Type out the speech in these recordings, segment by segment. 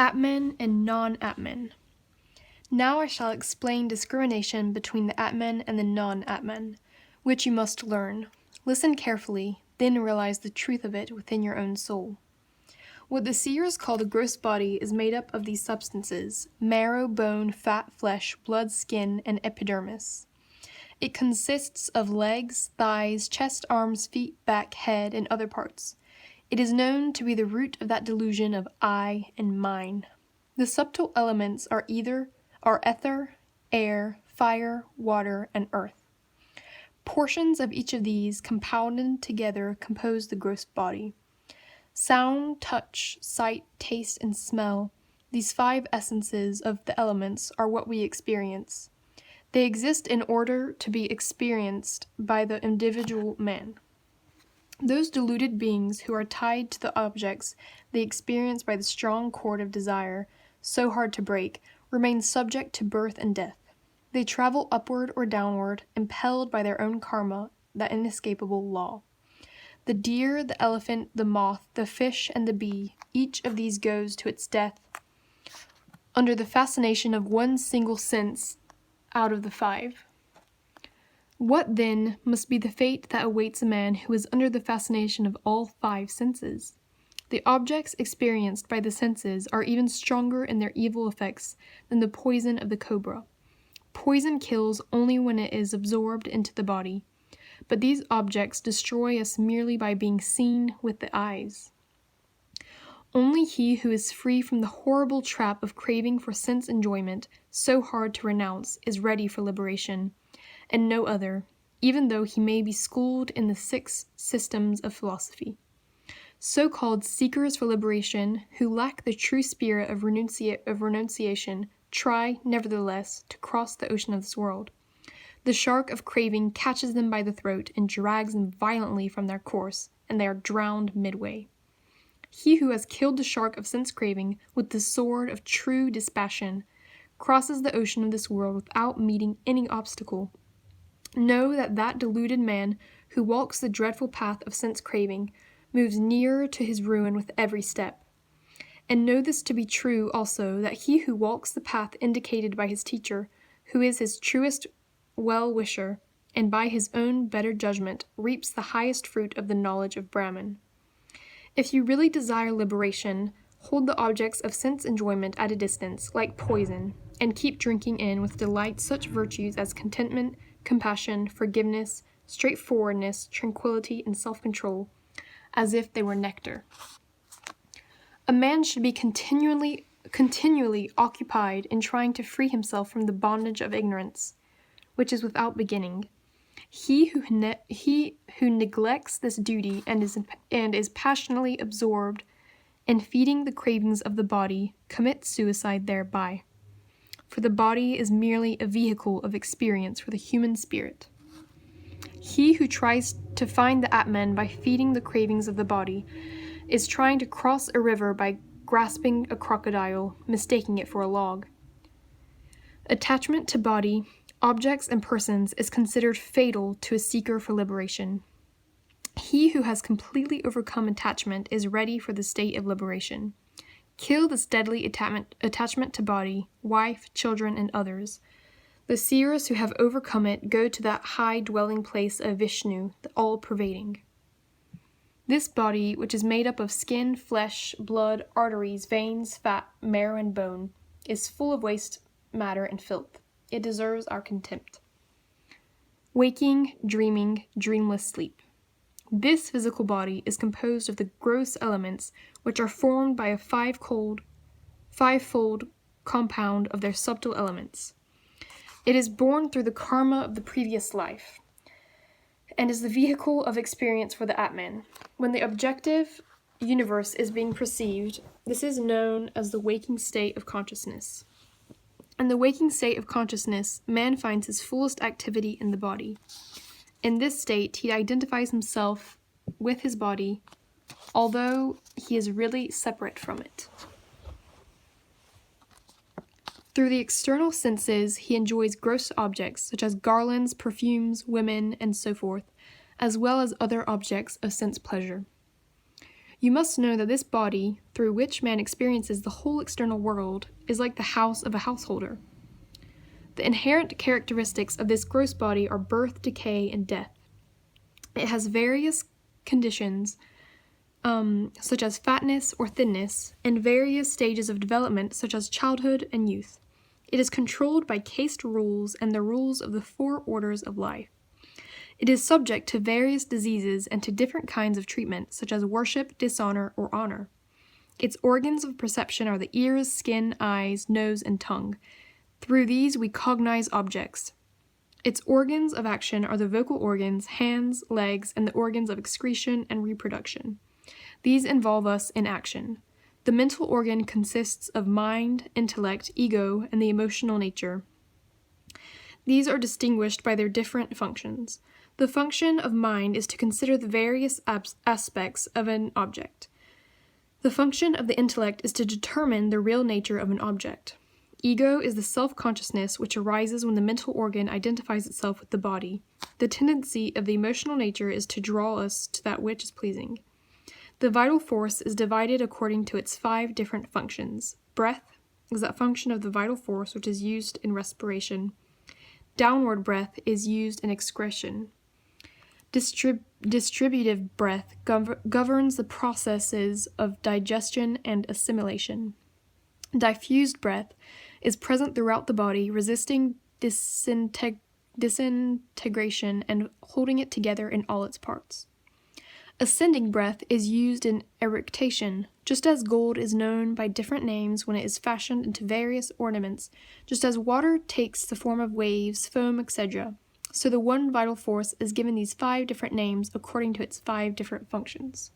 Atman and non-atman. Now I shall explain discrimination between the atman and the non-atman, which you must learn. Listen carefully, then realize the truth of it within your own soul. What the seers call the gross body is made up of these substances: marrow, bone, fat, flesh, blood, skin, and epidermis. It consists of legs, thighs, chest, arms, feet, back, head, and other parts. It is known to be the root of that delusion of I and mine. The subtle elements are ether, air, fire, water, and earth. Portions of each of these compounded together compose the gross body. Sound, touch, sight, taste, and smell, these five essences of the elements, are what we experience. They exist in order to be experienced by the individual man. Those deluded beings who are tied to the objects they experience by the strong cord of desire, so hard to break, remain subject to birth and death. They travel upward or downward, impelled by their own karma, that inescapable law. The deer, the elephant, the moth, the fish, and the bee, each of these goes to its death under the fascination of one single sense out of the five. What, then, must be the fate that awaits a man who is under the fascination of all five senses? The objects experienced by the senses are even stronger in their evil effects than the poison of the cobra. Poison kills only when it is absorbed into the body, but these objects destroy us merely by being seen with the eyes. Only he who is free from the horrible trap of craving for sense enjoyment, so hard to renounce, is ready for liberation, and no other, even though he may be schooled in the 6 systems of philosophy. So-called seekers for liberation, who lack the true spirit of renunciation, try, nevertheless, to cross the ocean of this world. The shark of craving catches them by the throat and drags them violently from their course, and they are drowned midway. He who has killed the shark of sense-craving with the sword of true dispassion crosses the ocean of this world without meeting any obstacle. Know that deluded man who walks the dreadful path of sense-craving moves nearer to his ruin with every step. And know this to be true also, that he who walks the path indicated by his teacher, who is his truest well-wisher, and by his own better judgment reaps the highest fruit of the knowledge of Brahman. If you really desire liberation, hold the objects of sense enjoyment at a distance, like poison, and keep drinking in with delight such virtues as contentment, compassion, forgiveness, straightforwardness, tranquility, and self-control, as if they were nectar. A man should be continually occupied in trying to free himself from the bondage of ignorance, which is without beginning. He who neglects this duty and is passionately absorbed in feeding the cravings of the body commits suicide thereby. For the body is merely a vehicle of experience for the human spirit. He who tries to find the Atman by feeding the cravings of the body is trying to cross a river by grasping a crocodile, mistaking it for a log. Attachment to body, objects, and persons is considered fatal to a seeker for liberation. He who has completely overcome attachment is ready for the state of liberation. Kill this deadly attachment to body, wife, children, and others. The seers who have overcome it go to that high dwelling place of Vishnu, the all-pervading. This body, which is made up of skin, flesh, blood, arteries, veins, fat, marrow, and bone, is full of waste matter and filth. It deserves our contempt. Waking, dreaming, dreamless sleep. This physical body is composed of the gross elements, which are formed by a fivefold compound of their subtle elements. It is born through the karma of the previous life, and is the vehicle of experience for the Atman. When the objective universe is being perceived, this is known as the waking state of consciousness. In the waking state of consciousness, man finds his fullest activity in the body. In this state, he identifies himself with his body, although he is really separate from it. Through the external senses, he enjoys gross objects such as garlands, perfumes, women, and so forth, as well as other objects of sense pleasure. You must know that this body, through which man experiences the whole external world, is like the house of a householder. The inherent characteristics of this gross body are birth, decay, and death. It has various conditions, such as fatness or thinness, and various stages of development, such as childhood and youth. It is controlled by caste rules and the rules of the 4 orders of life. It is subject to various diseases and to different kinds of treatment, such as worship, dishonor, or honor. Its organs of perception are the ears, skin, eyes, nose, and tongue. Through these we cognize objects. Its organs of action are the vocal organs, hands, legs, and the organs of excretion and reproduction. These involve us in action. The mental organ consists of mind, intellect, ego, and the emotional nature. These are distinguished by their different functions. The function of mind is to consider the various aspects of an object. The function of the intellect is to determine the real nature of an object. Ego is the self-consciousness which arises when the mental organ identifies itself with the body. The tendency of the emotional nature is to draw us to that which is pleasing. The vital force is divided according to its 5 different functions. Breath is that function of the vital force which is used in respiration. Downward breath is used in excretion. Distributive breath governs the processes of digestion and assimilation. Diffused breath is present throughout the body, resisting disintegration and holding it together in all its parts. Ascending breath is used in eructation, just as gold is known by different names when it is fashioned into various ornaments, just as water takes the form of waves, foam, etc. So the one vital force is given these 5 different names according to its 5 different functions.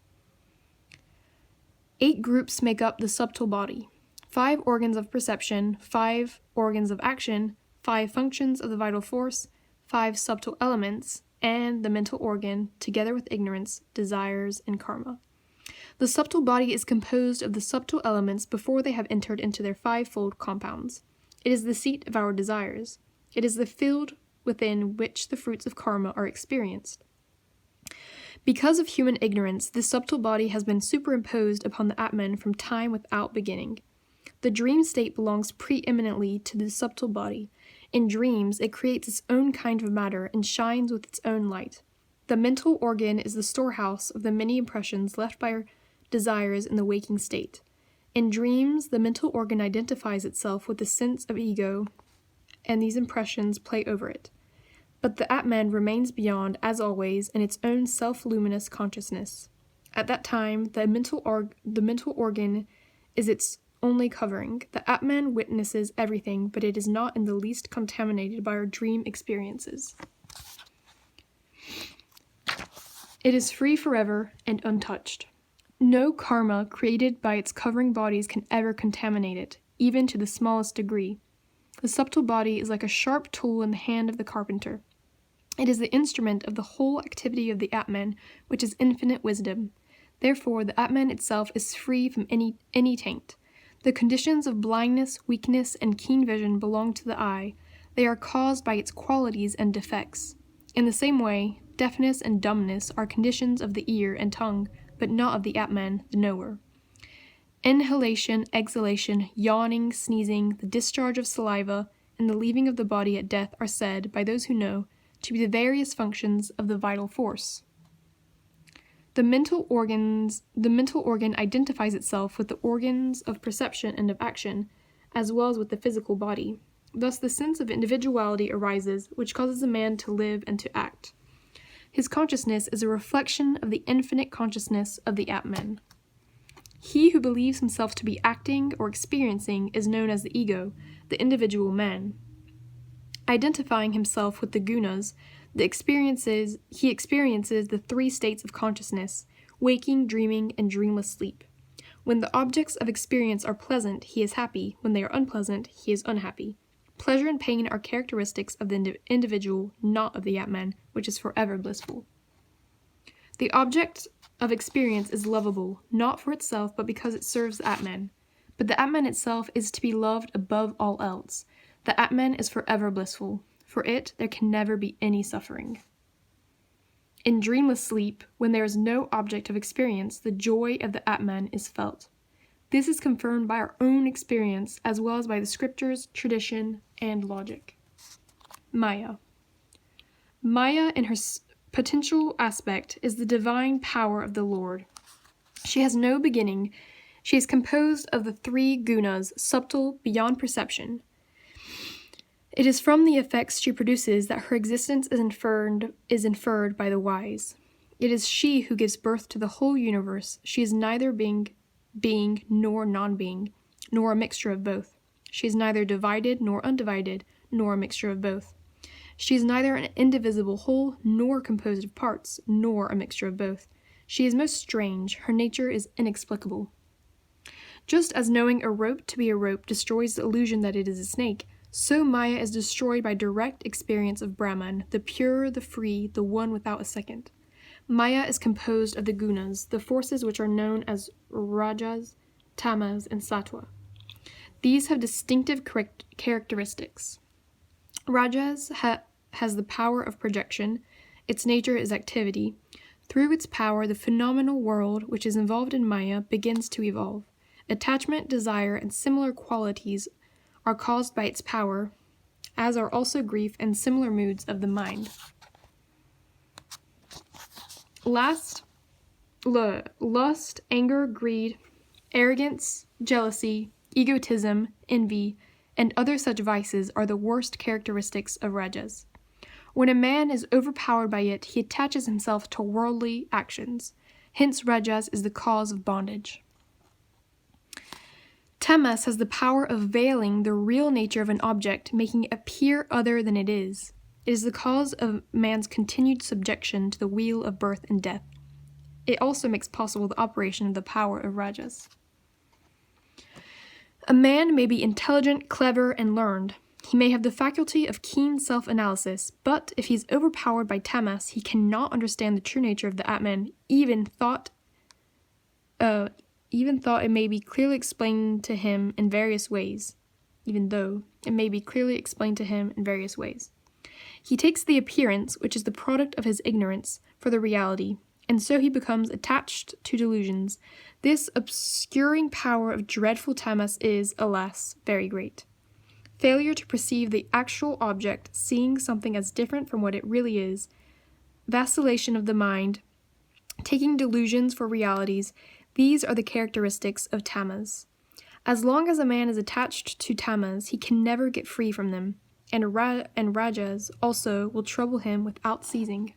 8 groups make up the subtle body. 5 organs of perception, 5 organs of action, 5 functions of the vital force, 5 subtle elements, and the mental organ, together with ignorance, desires, and karma. The subtle body is composed of the subtle elements before they have entered into their 5-fold compounds. It is the seat of our desires. It is the field within which the fruits of karma are experienced. Because of human ignorance, this subtle body has been superimposed upon the Atman from time without beginning. The dream state belongs preeminently to the subtle body. In dreams, it creates its own kind of matter and shines with its own light. The mental organ is the storehouse of the many impressions left by our desires in the waking state. In dreams, the mental organ identifies itself with the sense of ego, and these impressions play over it. But the Atman remains beyond, as always, in its own self-luminous consciousness. At that time, the mental organ is its only covering. The Atman witnesses everything, but it is not in the least contaminated by our dream experiences. It is free forever and untouched. No karma created by its covering bodies can ever contaminate it, even to the smallest degree. The subtle body is like a sharp tool in the hand of the carpenter. It is the instrument of the whole activity of the Atman, which is infinite wisdom. Therefore, the Atman itself is free from any taint. The conditions of blindness, weakness, and keen vision belong to the eye. They are caused by its qualities and defects. In the same way, deafness and dumbness are conditions of the ear and tongue, but not of the Atman, the knower. Inhalation, exhalation, yawning, sneezing, the discharge of saliva, and the leaving of the body at death are said, by those who know, to be the various functions of the vital force. The mental organ identifies itself with the organs of perception and of action, as well as with the physical body. Thus the sense of individuality arises, which causes a man to live and to act. His consciousness is a reflection of the infinite consciousness of the Atman. He who believes himself to be acting or experiencing is known as the ego, the individual man. Identifying himself with the gunas, he experiences the 3 states of consciousness, waking, dreaming, and dreamless sleep. When the objects of experience are pleasant, he is happy. When they are unpleasant, he is unhappy. Pleasure and pain are characteristics of the individual, not of the Atman, which is forever blissful. The object of experience is lovable, not for itself, but because it serves the Atman. But the Atman itself is to be loved above all else. The Atman is forever blissful. For it, there can never be any suffering. In dreamless sleep, when there is no object of experience, the joy of the Atman is felt. This is confirmed by our own experience as well as by the scriptures, tradition, and logic. Maya. Maya, in her potential aspect, is the divine power of the Lord. She has no beginning. She is composed of the three gunas, subtle beyond perception. It is from the effects she produces that her existence is inferred by the wise. It is she who gives birth to the whole universe. She is neither being nor non-being, nor a mixture of both. She is neither divided nor undivided, nor a mixture of both. She is neither an indivisible whole, nor composed of parts, nor a mixture of both. She is most strange. Her nature is inexplicable. Just as knowing a rope to be a rope destroys the illusion that it is a snake, so Maya is destroyed by direct experience of Brahman, the pure, the free, the one without a second. Maya is composed of the gunas, the forces which are known as rajas, tamas, and sattva. These have distinctive characteristics. Rajas has the power of projection. Its nature is activity. Through its power, the phenomenal world, which is involved in Maya, begins to evolve. Attachment, desire, and similar qualities are caused by its power, as are also grief and similar moods of the mind. Lust, anger, greed, arrogance, jealousy, egotism, envy, and other such vices are the worst characteristics of rajas. When a man is overpowered by it, he attaches himself to worldly actions. Hence, rajas is the cause of bondage. Tamas has the power of veiling the real nature of an object, making it appear other than it is. It is the cause of man's continued subjection to the wheel of birth and death. It also makes possible the operation of the power of rajas. A man may be intelligent, clever, and learned. He may have the faculty of keen self-analysis, but if he is overpowered by tamas, he cannot understand the true nature of the Atman, even thought it may be clearly explained to him in various ways. Even though it may be clearly explained to him in various ways. He takes the appearance, which is the product of his ignorance, for the reality, and so he becomes attached to delusions. This obscuring power of dreadful tamas is, alas, very great. Failure to perceive the actual object, seeing something as different from what it really is, vacillation of the mind, taking delusions for realities, these are the characteristics of tamas. As long as a man is attached to tamas, he can never get free from them, and rajas also will trouble him without ceasing.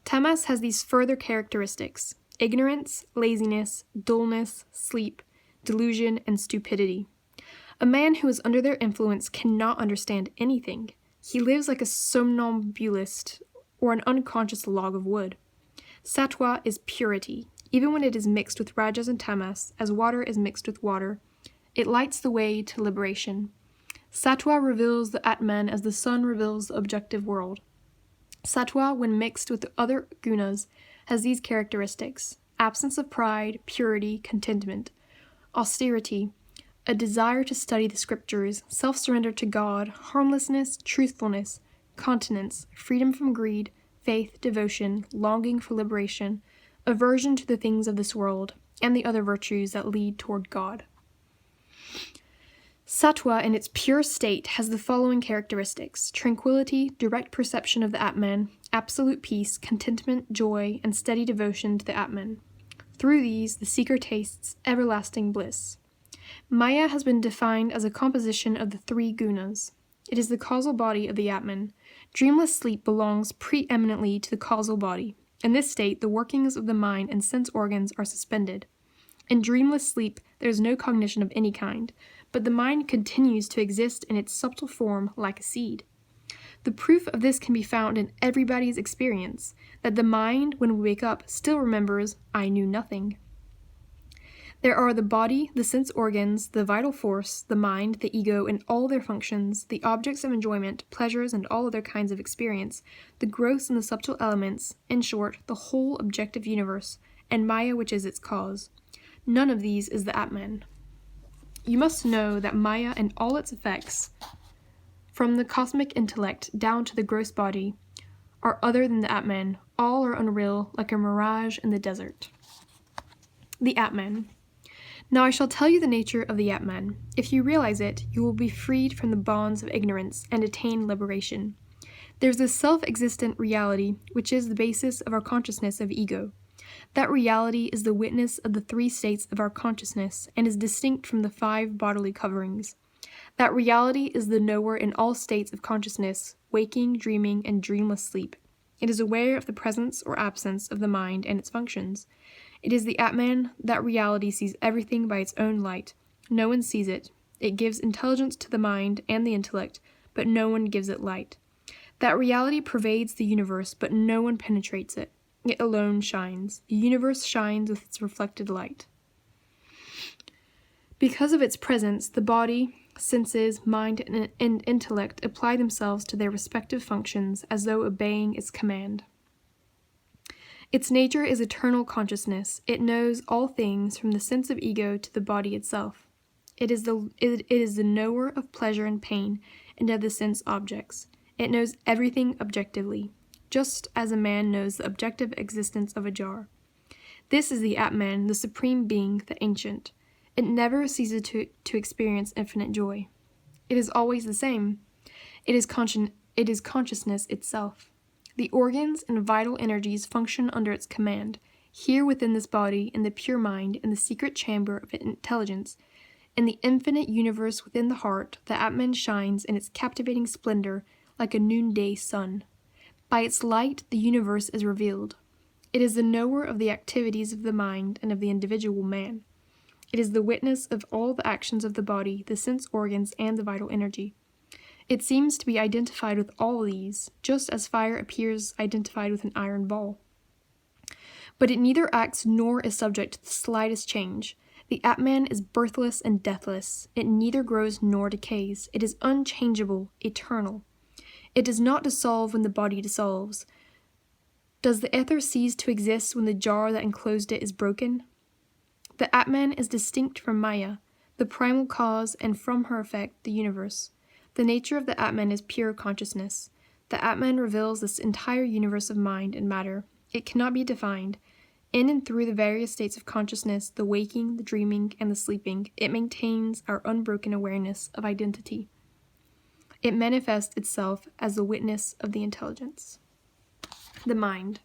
Tamas has these further characteristics: ignorance, laziness, dullness, sleep, delusion, and stupidity. A man who is under their influence cannot understand anything. He lives like a somnambulist or an unconscious log of wood. Sattva is purity. Even when it is mixed with rajas and tamas, as water is mixed with water, it lights the way to liberation. Sattva reveals the Atman as the sun reveals the objective world. Sattva, when mixed with the other gunas, has these characteristics: absence of pride, purity, contentment, austerity, a desire to study the scriptures, self-surrender to God, harmlessness, truthfulness, continence, freedom from greed, faith, devotion, longing for liberation, aversion to the things of this world, and the other virtues that lead toward God. Sattva, in its pure state, has the following characteristics: tranquility, direct perception of the Atman, absolute peace, contentment, joy, and steady devotion to the Atman. Through these, the seeker tastes everlasting bliss. Maya has been defined as a composition of the three gunas. It is the causal body of the Atman. Dreamless sleep belongs preeminently to the causal body. In this state, the workings of the mind and sense organs are suspended. In dreamless sleep, there is no cognition of any kind, but the mind continues to exist in its subtle form like a seed. The proof of this can be found in everybody's experience, that the mind, when we wake up, still remembers, "I knew nothing." There are the body, the sense organs, the vital force, the mind, the ego, and all their functions, the objects of enjoyment, pleasures, and all other kinds of experience, the gross and the subtle elements, in short, the whole objective universe, and Maya, which is its cause. None of these is the Atman. You must know that Maya and all its effects, from the cosmic intellect down to the gross body, are other than the Atman. All are unreal, like a mirage in the desert. The Atman. Now I shall tell you the nature of the Atman. If you realize it, you will be freed from the bonds of ignorance and attain liberation. There's a self-existent reality, which is the basis of our consciousness of ego. That reality is the witness of the three states of our consciousness and is distinct from the 5 bodily coverings. That reality is the knower in all states of consciousness, waking, dreaming, and dreamless sleep. It is aware of the presence or absence of the mind and its functions. It is the Atman. That reality sees everything by its own light. No one sees it. It gives intelligence to the mind and the intellect, but no one gives it light. That reality pervades the universe, but no one penetrates it. It alone shines. The universe shines with its reflected light. Because of its presence, the body, senses, mind, and intellect apply themselves to their respective functions as though obeying its command. Its nature is eternal consciousness. It knows all things from the sense of ego to the body itself. It is the knower of pleasure and pain and of the sense objects. It knows everything objectively, just as a man knows the objective existence of a jar. This is the Atman, the supreme being, the ancient. It never ceases to experience infinite joy. It is always the same. It is consciousness itself. The organs and vital energies function under its command. Here within this body, in the pure mind, in the secret chamber of intelligence, in the infinite universe within the heart, the Atman shines in its captivating splendor like a noonday sun. By its light, the universe is revealed. It is the knower of the activities of the mind and of the individual man. It is the witness of all the actions of the body, the sense organs, and the vital energy. It seems to be identified with all these, just as fire appears identified with an iron ball. But it neither acts nor is subject to the slightest change. The Atman is birthless and deathless. It neither grows nor decays. It is unchangeable, eternal. It does not dissolve when the body dissolves. Does the ether cease to exist when the jar that enclosed it is broken? The Atman is distinct from Maya, the primal cause, and from her effect, the universe. The nature of the Atman is pure consciousness. The Atman reveals this entire universe of mind and matter. It cannot be defined. In and through the various states of consciousness, the waking, the dreaming, and the sleeping, it maintains our unbroken awareness of identity. It manifests itself as the witness of the intelligence. The mind.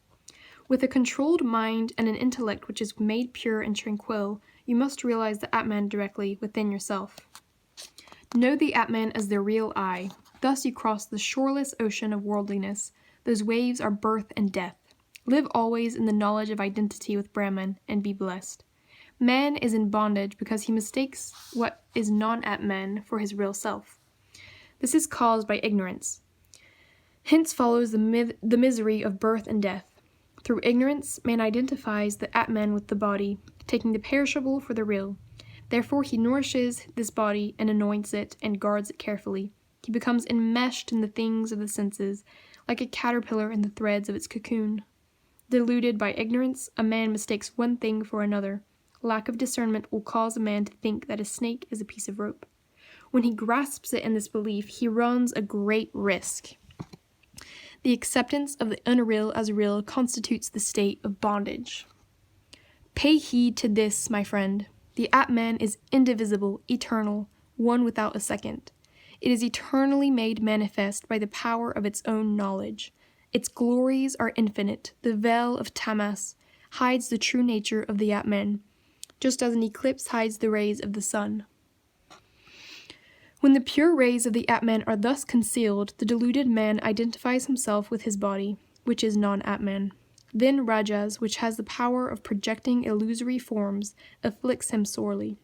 With a controlled mind and an intellect which is made pure and tranquil, you must realize the Atman directly within yourself. Know the Atman as the real I. Thus you cross the shoreless ocean of worldliness. Those waves are birth and death. Live always in the knowledge of identity with Brahman and be blessed. Man is in bondage because he mistakes what is non-atman for his real self. This is caused by ignorance. Hence follows the misery of birth and death. Through ignorance, man identifies the Atman with the body, taking the perishable for the real. Therefore he nourishes this body and anoints it and guards it carefully. He becomes enmeshed in the things of the senses, like a caterpillar in the threads of its cocoon. Deluded by ignorance, a man mistakes one thing for another. Lack of discernment will cause a man to think that a snake is a piece of rope. When he grasps it in this belief, he runs a great risk. The acceptance of the unreal as real constitutes the state of bondage. Pay heed to this, my friend. The Atman is indivisible, eternal, one without a second. It is eternally made manifest by the power of its own knowledge. Its glories are infinite. The veil of Tamas hides the true nature of the Atman, just as an eclipse hides the rays of the sun. When the pure rays of the Atman are thus concealed, the deluded man identifies himself with his body, which is non-Atman. Then Rajas, which has the power of projecting illusory forms, afflicts him sorely.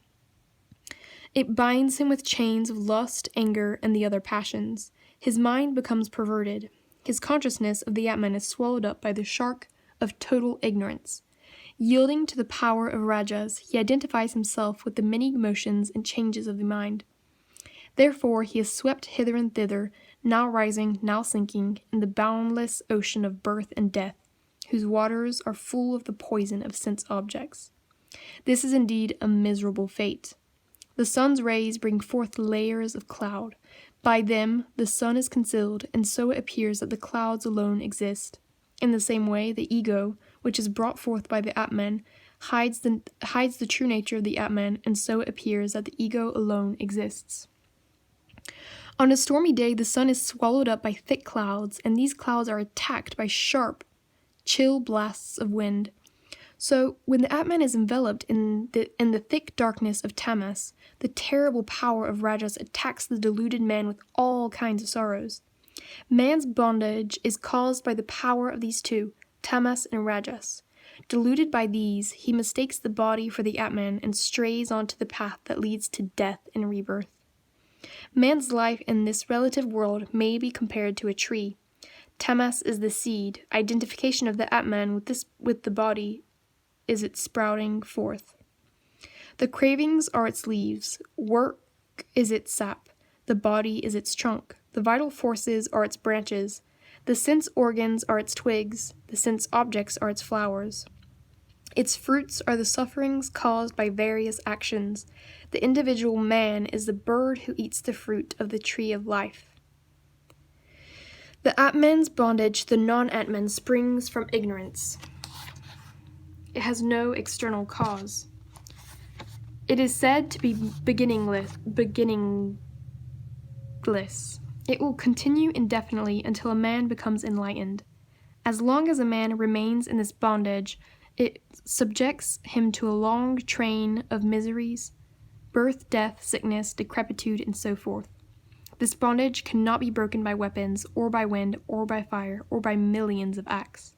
It binds him with chains of lust, anger, and the other passions. His mind becomes perverted. His consciousness of the Atman is swallowed up by the shark of total ignorance. Yielding to the power of Rajas, he identifies himself with the many motions and changes of the mind. Therefore he is swept hither and thither, now rising, now sinking, in the boundless ocean of birth and death, whose waters are full of the poison of sense objects. This is indeed a miserable fate. The sun's rays bring forth layers of cloud, By them the sun is concealed, and so it appears that the clouds alone exist. In the same way, the ego, which is brought forth by the Atman, hides the true nature of the Atman, and so it appears that the ego alone exists. On a stormy day, the sun is swallowed up by thick clouds, and these clouds are attacked by sharp, chill blasts of wind. So, when the Atman is enveloped in the thick darkness of tamas, the terrible power of rajas attacks the deluded man with all kinds of sorrows. Man's bondage is caused by the power of these two, tamas and rajas. Deluded by these, he mistakes the body for the Atman and strays onto the path that leads to death and rebirth. Man's life in this relative world may be compared to a tree. Tamas is the seed. Identification of the Atman with the body is its sprouting forth. The cravings are its leaves. Work is its sap. The body is its trunk. The vital forces are its branches. The sense organs are its twigs. The sense objects are its flowers. Its fruits are the sufferings caused by various actions. The individual man is the bird who eats the fruit of the tree of life. The Atman's bondage, the non-atman, springs from ignorance. It has no external cause. It is said to be beginningless. It will continue indefinitely until a man becomes enlightened. As long as a man remains in this bondage, it subjects him to a long train of miseries, birth, death, sickness, decrepitude, and so forth. This bondage cannot be broken by weapons, or by wind, or by fire, or by millions of acts.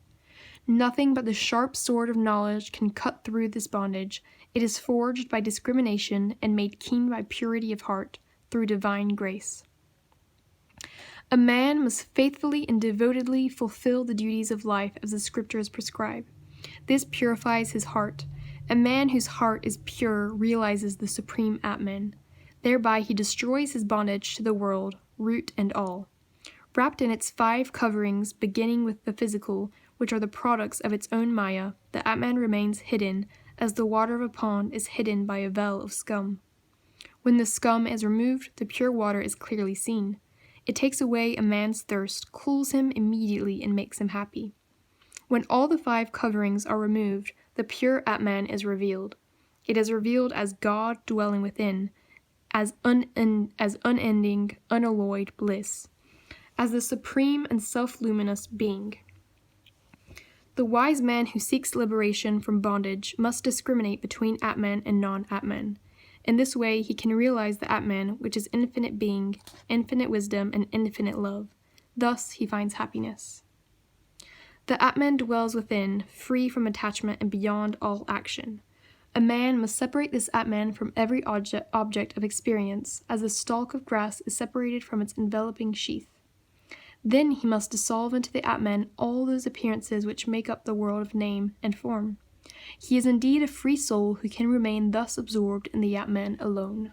Nothing but the sharp sword of knowledge can cut through this bondage. It is forged by discrimination and made keen by purity of heart, through divine grace. A man must faithfully and devotedly fulfill the duties of life as the scriptures prescribe. This purifies his heart. A man whose heart is pure realizes the supreme Atman. Thereby he destroys his bondage to the world, root and all. Wrapped in its 5 coverings, beginning with the physical, which are the products of its own maya, the Atman remains hidden, as the water of a pond is hidden by a veil of scum. When the scum is removed, the pure water is clearly seen. It takes away a man's thirst, cools him immediately, and makes him happy. When all the 5 coverings are removed, the pure Atman is revealed. It is revealed as God dwelling within, as unending, unalloyed bliss, as the supreme and self-luminous being. The wise man who seeks liberation from bondage must discriminate between Atman and non-Atman. In this way, he can realize the Atman, which is infinite being, infinite wisdom, and infinite love. Thus, he finds happiness. The Atman dwells within, free from attachment and beyond all action. A man must separate this Atman from every object of experience, as a stalk of grass is separated from its enveloping sheath. Then he must dissolve into the Atman all those appearances which make up the world of name and form. He is indeed a free soul who can remain thus absorbed in the Atman alone.